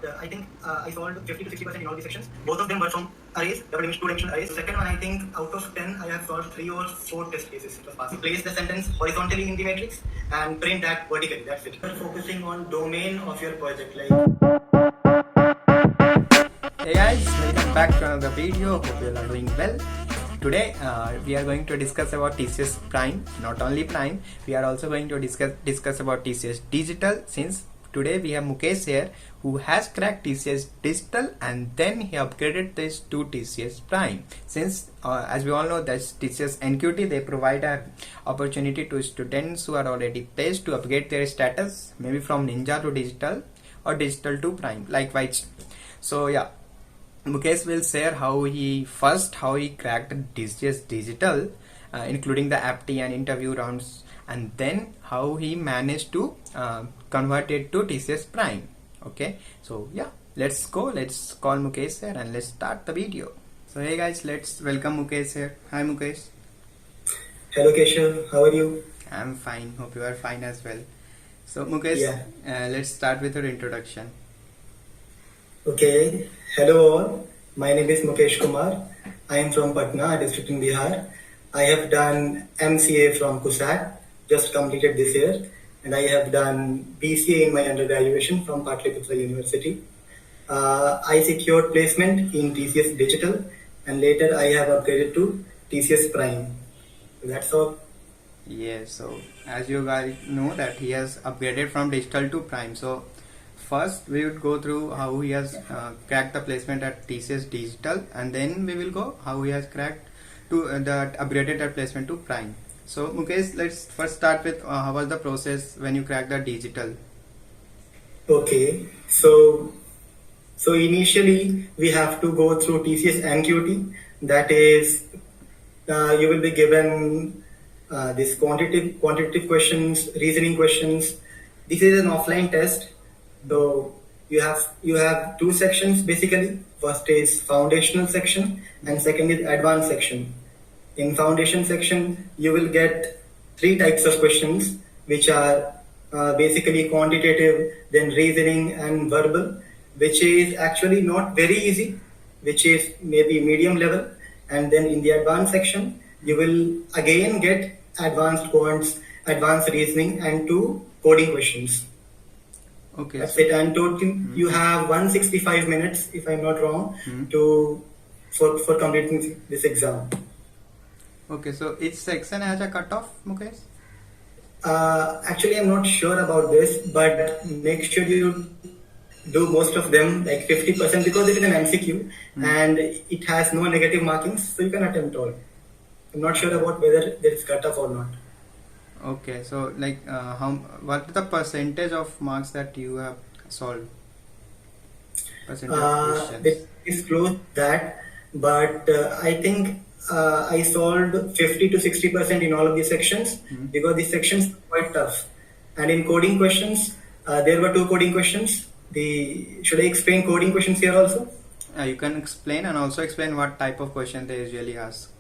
I think I solved 50 to 60% in all these sections. Both of them were from arrays, two-dimensional arrays. The second one, I think out of 10, I have solved 3 or 4 test cases. It was passing. Place the sentence horizontally in the matrix and print that vertically. That's it. We're focusing on domain of your project. Hey guys, welcome back to another video. Hope you all are doing well. Today we are going to discuss about TCS Prime. Not only Prime, we are also going to discuss about TCS Digital, since today we have Mukesh here who has cracked TCS Digital and then he upgraded this to TCS Prime. Since as we all know that TCS NQT, they provide an opportunity to students who are already placed to upgrade their status, maybe from Ninja to Digital or Digital to Prime, likewise. So yeah, Mukesh will share how he cracked TCS Digital, including the Aptitude and interview rounds, and then how he managed to convert it to TCS Prime. Okay, so yeah, let's call Mukesh here and let's start the video. So hey guys, let's welcome Mukesh here. Hi Mukesh. Hello Keshav, how are you? I'm fine, hope you are fine as well. So Mukesh, let's start with your introduction. Okay, hello all. My name is Mukesh Kumar. I am from Patna, a district in Bihar. I have done MCA from CUSAT, just completed this year, and I have done BCA in my undergraduation from Patliputra University. I secured placement in TCS Digital, and later I have upgraded to TCS Prime. That's all. Yes, so as you guys know that he has upgraded from Digital to Prime. So first we would go through how he has cracked the placement at TCS Digital, and then we will go how he has cracked to that upgraded that placement to Prime. So Mukesh, let's first start with how was the process when you cracked the Digital? Okay, so initially we have to go through TCS NQT. That is, you will be given this quantitative questions, reasoning questions. This is an offline test. So you have 2 sections basically. First is foundational section and second is advanced section. In foundation section, you will get 3 types of questions, which are basically quantitative, then reasoning and verbal, which is actually not very easy, which is maybe medium level. And then in the advanced section, you will again get advanced quants, advanced reasoning, and 2 coding questions. Okay, that's it. And total, you have 165 minutes, if I'm not wrong, for completing this exam. Okay, so each section has a cutoff, Mukesh? Actually, I'm not sure about this, but make sure you do most of them, like 50%, because it is an MCQ and it has no negative markings, so you can attempt all. I'm not sure about whether there is cutoff or not. Okay, so like what is the percentage of marks that you have solved? Percentage of questions? It is close to that, but I think I solved 50 to 60% in all of these sections, because these sections are quite tough. And in coding questions, there were 2 coding questions. Should I explain coding questions here also? You can explain, and also explain what type of question they usually ask.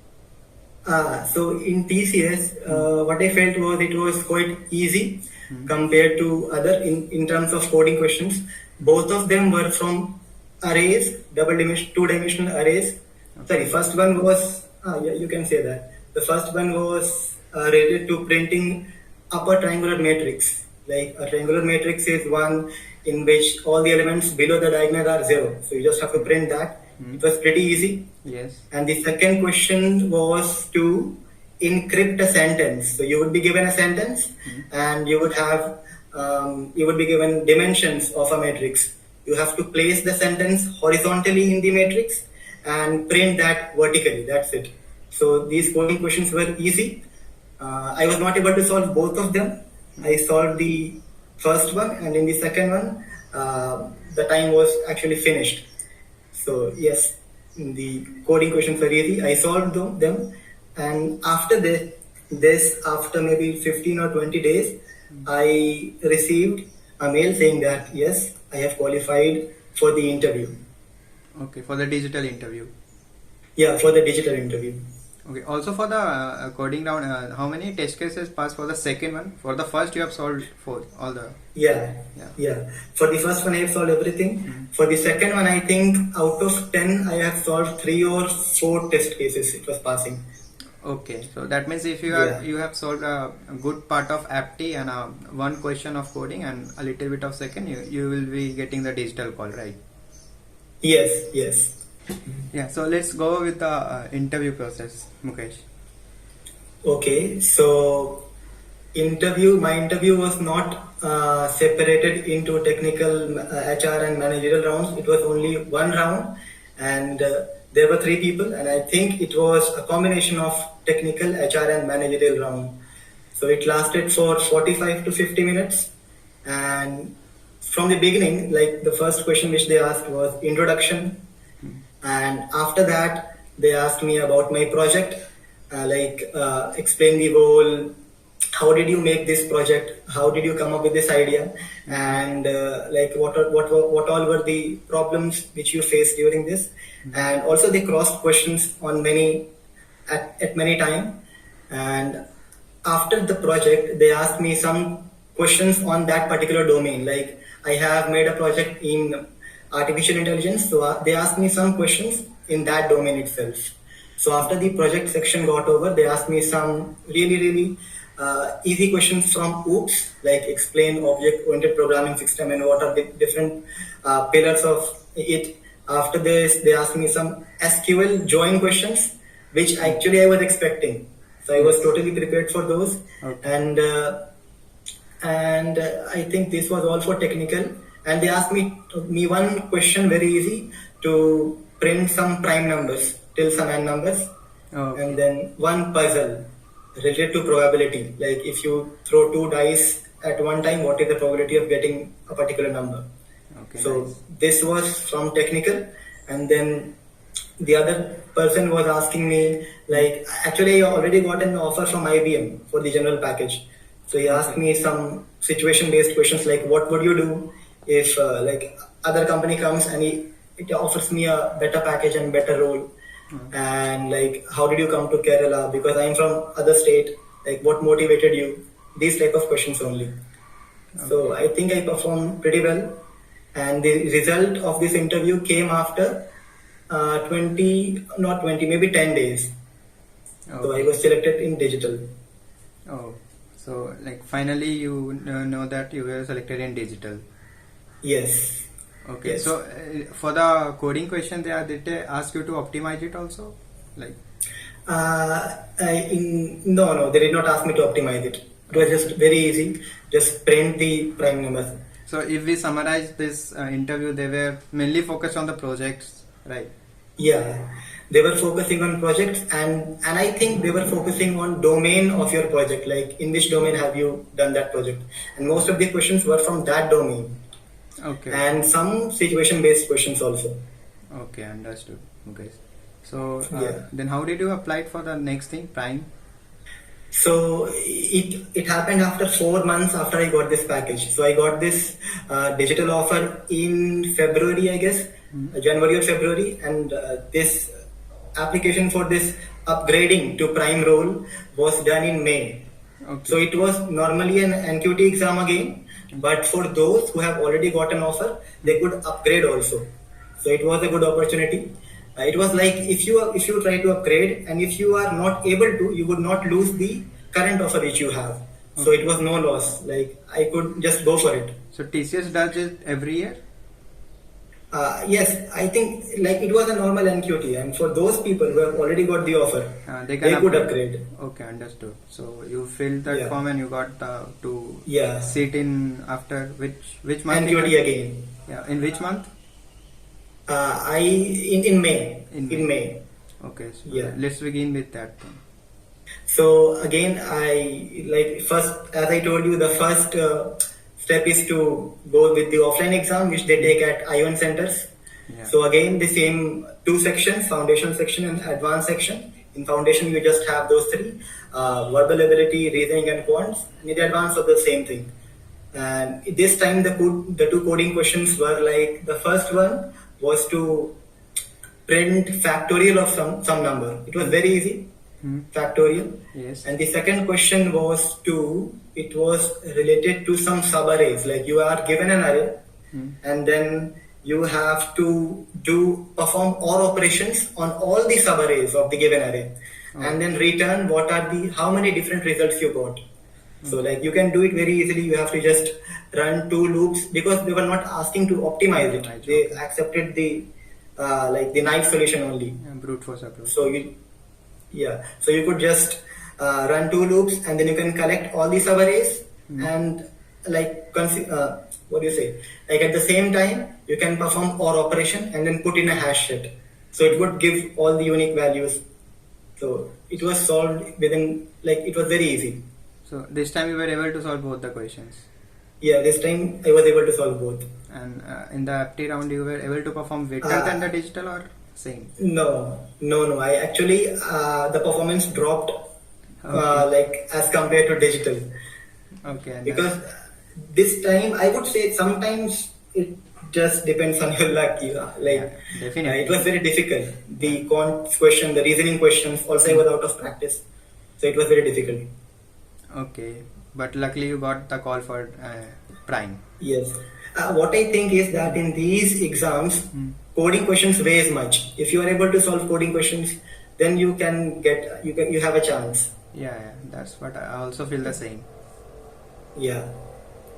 So in TCS, what I felt was it was quite easy compared to other in terms of coding questions. Both of them were from arrays, two-dimensional arrays. Okay. Sorry, first one was, you can say that. The first one was related to printing upper triangular matrix. Like a triangular matrix is one in which all the elements below the diagonal are 0. So you just have to print that. It was pretty easy. Yes. And the second question was to encrypt a sentence. So you would be given a sentence, and you would have you would be given dimensions of a matrix. You have to place the sentence horizontally in the matrix and print that vertically. That's it. So these coding questions were easy. I was not able to solve both of them. I solved the first one, and in the second one, the time was actually finished. So yes, the coding questions were easy. I solved them, and after this, after maybe 15 or 20 days, I received a mail saying that yes, I have qualified for the interview. Okay, for the digital interview. Yeah, for the digital interview. Okay. Also for the coding round, how many test cases passed for the second one? For the first, you have solved for all the. Yeah, Yeah. yeah. For the first one, I have solved everything. For the second one, I think out of 10, I have solved 3 or 4 test cases. It was passing. Okay, so that means if you Yeah. have solved a good part of apti and one question of coding and a little bit of second, you will be getting the digital call, right? Yes, yes. Yeah. So let's go with the interview process, Mukesh. Okay, so my interview was not separated into technical HR and managerial rounds. It was only one round, and there were 3 people, and I think it was a combination of technical, HR, and managerial round. So it lasted for 45 to 50 minutes, and from the beginning, like the first question which they asked was introduction, and after that they asked me about my project, explain the role, how did you make this project, how did you come up with this idea, and what all were the problems which you faced during this. And also they crossed questions on many at many time. And after the project they asked me some questions on that particular domain. Like, I have made a project in artificial intelligence, so they asked me some questions in that domain itself. So after the project section got over, they asked me some really easy questions from OOPS, like explain object-oriented programming system and what are the different pillars of it. After this, they asked me some SQL join questions, which actually I was expecting. So I was totally prepared for those. Okay. And I think this was all for technical. And they asked me one question, very easy, to print some prime numbers till some n numbers. Okay. And then one puzzle related to probability. Like, if you throw 2 dice at one time, what is the probability of getting a particular number? Okay. So Nice. this was from technical. And then the other person was asking me, like, actually I already got an offer from IBM for the general package. So he asked me some situation based questions, like what would you do if other company comes and it offers me a better package and better role. And like, how did you come to Kerala, because I'm from other state, like what motivated you, these type of questions only. So I think I performed pretty well, and the result of this interview came after 20, maybe 10 days. So I was selected in digital. Oh, so like finally you know that you were selected in digital. Yes. Okay. Yes. So for the coding question, did they ask you to optimize it also? Like. No, they did not ask me to optimize it. It was just very easy. Just print the prime numbers. So if we summarize this interview, they were mainly focused on the projects, right? Yeah, they were focusing on projects, and I think they were focusing on domain of your project, like in which domain have you done that project, and most of the questions were from that domain. Okay. And some situation based questions also. Okay, understood. Okay. So Yeah. then how did you apply for the next thing, Prime? So it happened after 4 months after I got this package. So I got this digital offer in February, I guess, January or February, and this application for this upgrading to Prime role was done in May. Okay. So it was normally an NQT exam again, but for those who have already got an offer, they could upgrade also. So it was a good opportunity. It was like, if you try to upgrade, and if you are not able to, you would not lose the current offer which you have. So it was no loss. Like, I could just go for it. So TCS does it every year? Yes, I think like it was a normal NQT, and for those people who have already got the offer, they could upgrade. Okay, understood. So you filled that Yeah. form and you got to Yeah. sit in after which month? NQT again. Yeah, in which month? In May. In May. Okay, so Yeah. let's begin with that then. So again, first, as I told you, the first step is to go with the offline exam, which they take at ION centers. Yeah. So again, the same 2 sections, foundation section and advanced section. In foundation, you just have those 3, verbal ability, reasoning and quants. And in the advanced, of the same thing. And this time, the 2 coding questions were like, the first one was to print factorial of some number. It was very easy. factorial. Yes. And the second question was it was related to some subarrays. Like you are given an array, and then you have to perform OR operations on all the subarrays of the given array, and then return how many different results you got. So like you can do it very easily. You have to just run two loops because they were not asking to optimize it. Right, They accepted the like the naive solution only. Brute force approach. So so you could just run two loops, and then you can collect all the subarrays and like what do you say? Like at the same time, you can perform OR operation and then put in a hash set. So it would give all the unique values. So it was solved within it was very easy. So this time you were able to solve both the questions. Yeah, this time I was able to solve both. And in the apti round, you were able to perform better than the digital or same? No. I actually the performance dropped as compared to digital. Okay. Because this time I would say sometimes it just depends on your luck. Definitely. It was very difficult. The quant question, the reasoning questions, also I was out of practice, so it was very difficult. Okay, but luckily you got the call for Prime. Yes. What I think is that in these exams, coding questions weighs much. If you are able to solve coding questions, then you have a chance. Yeah, that's what I also feel the same. Yeah.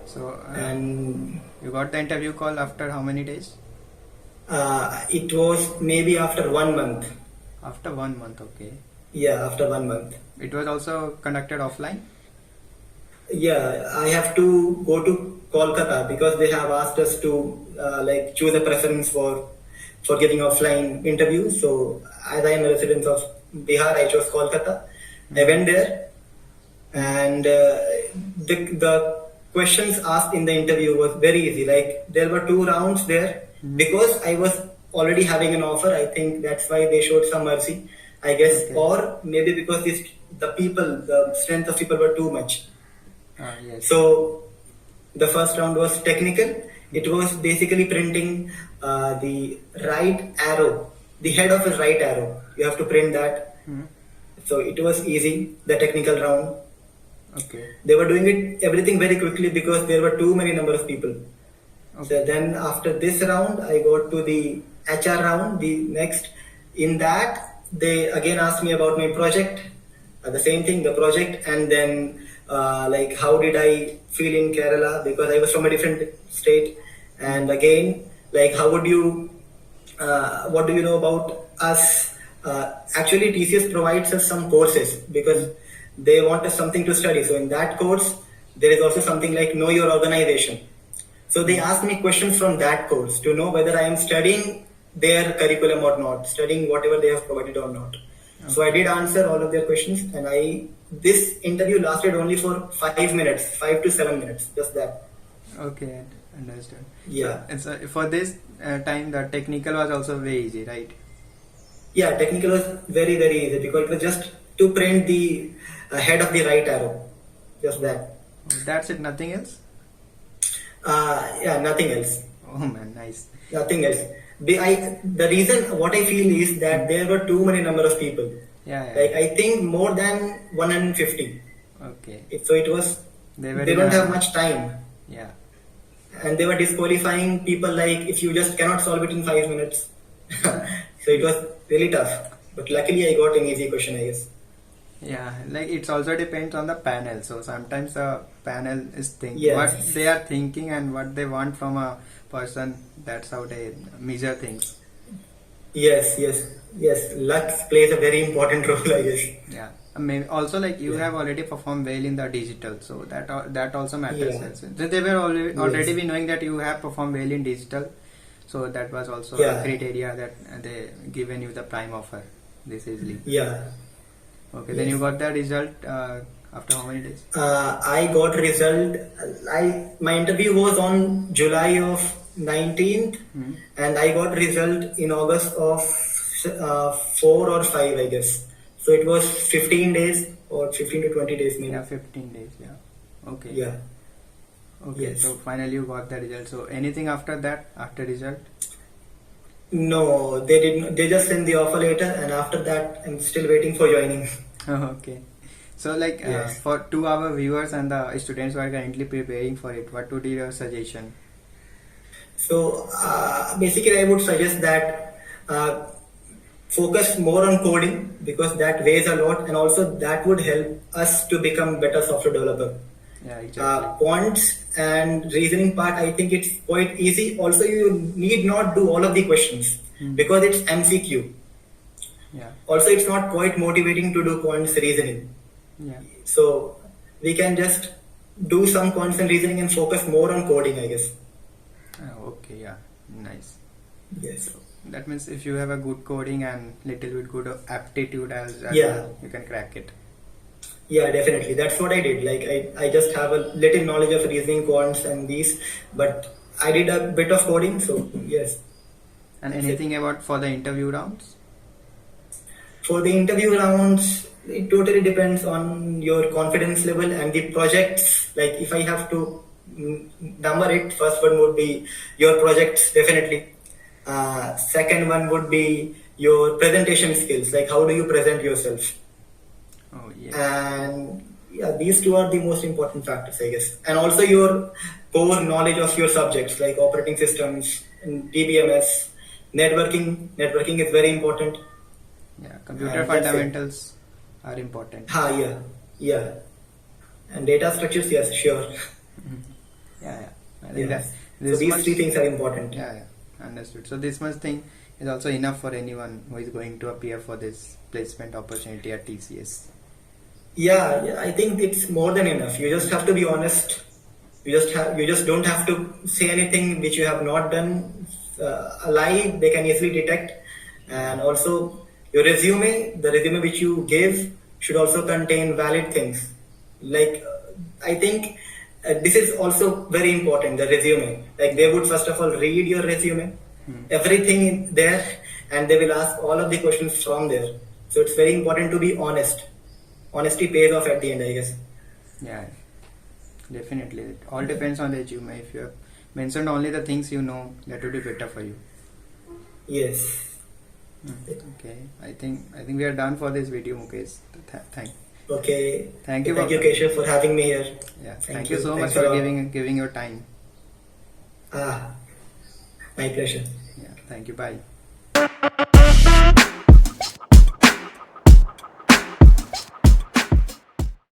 So and you got the interview call after how many days? It was maybe after 1 month. After 1 month, okay. Yeah, after 1 month. It was also conducted offline? Yeah, I have to go to Kolkata because they have asked us to choose a preference for giving offline interviews. So as I am a resident of Bihar, I chose Kolkata. I went there, and the questions asked in the interview was very easy. Like there were 2 rounds there. Because I was already having an offer, I think that's why they showed some mercy, I guess. Okay. Or maybe because the strength of people were too much. Yes. So the first round was technical. It was basically printing the right arrow, the head of a right arrow. You have to print that. So it was easy, the technical round. Okay. They were doing everything very quickly because there were too many number of people. Okay. So then after this round, I got to the HR round, the next. In that, they again asked me about my project, the same thing, the project, and then how did I feel in Kerala because I was from a different state, and again what do you know about us? Actually, TCS provides us some courses because they want us something to study. So in that course, there is also something like know your organization. So they asked me questions from that course to know whether I am studying their curriculum or not, studying whatever they have provided or not. Okay. So I did answer all of their questions, and this interview lasted only for 5 minutes, 5 to 7 minutes, just that. Okay, understood. Yeah. So for this time, the technical was also very easy, right? Yeah, technical was very, very easy because it was just to print the head of the right arrow, just that. That's it, nothing else? Yeah, nothing else. Oh man, nice. Nothing else. The reason what I feel is that there were too many number of people. Yeah. I think more than 150. Okay. So it was. They don't have much time. Yeah. And they were disqualifying people if you just cannot solve it in 5 minutes. So it was really tough. But luckily I got an easy question, I guess. Yeah, it also depends on the panel. So sometimes the panel is thinking what they are thinking and what they want from a person. That's how they measure things. Yes. Luck plays a very important role, I guess. Yeah. Maybe also you have already performed well in the digital, so that also matters. Yeah. They were already be knowing that you have performed well in digital, so that was also a criteria that they given you the prime offer this easily. Yeah. Okay, then you got the result after how many days? I got result. My interview was on July of 19th, and I got result in August of 4 or 5, I guess. So it was 15 days or 15 to 20 days maybe. Yeah, 15 days. Yeah. Okay. Yeah. Okay. Yes. So finally you got the result. So anything after that, after result? No, they didn't. They just sent the offer letter, and after that, I'm still waiting for joining. Okay. So like Yes. for to our viewers and the students who are currently preparing for it, what would be your suggestion? So basically, I would suggest that focus more on coding because that weighs a lot, and also that would help us to become better software developer. Yeah, exactly. Quants and reasoning part, I think it's quite easy. Also, you need not do all of the questions Hmm. because it's MCQ. Yeah. Also, it's not quite motivating to do quants reasoning. Yeah. So we can just do some quants and reasoning and focus more on coding, I guess. Okay. Yeah. Nice. Yes. That means if you have a good coding and little bit good aptitude as Yeah. well, you can crack it. Yeah, definitely. That's what I did. Like I just have a little knowledge of reasoning quants and these, but I did a bit of coding, so yes. And That's anything about for the interview rounds? For the interview rounds, it totally depends on your confidence level and the projects. Like if I have to number it, first one would be your projects, definitely. Second one would be your presentation skills, like how do you present yourself? Oh yes. And yeah, these two are the most important factors, I guess. And also your core knowledge of your subjects, like operating systems, and DBMS, networking. Networking is very important. Yeah. Computer That's it. fundamentals are important. Yeah, yeah. And data structures, yes, sure. Mhm. Yeah. Yeah. I think Yes. that So this these much. three things are important. Yeah. Yeah. Understood. So this much thing is also enough for anyone who is going to appear for this placement opportunity at TCS. Yeah, I think it's more than enough. You just have to be honest. You just don't have to say anything which you have not done. A lie they can easily detect, and also your resume, the resume which you give should also contain valid things. Like I think this is also very important. The resume, like they would first of all read your resume, Hmm. everything in there, and they will ask all of the questions from there. So it's very important to be honest. Honesty pays off at the end, I guess. Yeah. Definitely. It all depends on the resume. If you have mentioned only the things you know, that would be better for you. Yes. Okay. I think we are done for this video, Mukesh. Thank Okay. Thank you Thank for- you, Keshav, for having me here. yeah. Thank Thank you you. so much Thanks a for lot. giving your time. My pleasure. Yeah. Thank you. Bye.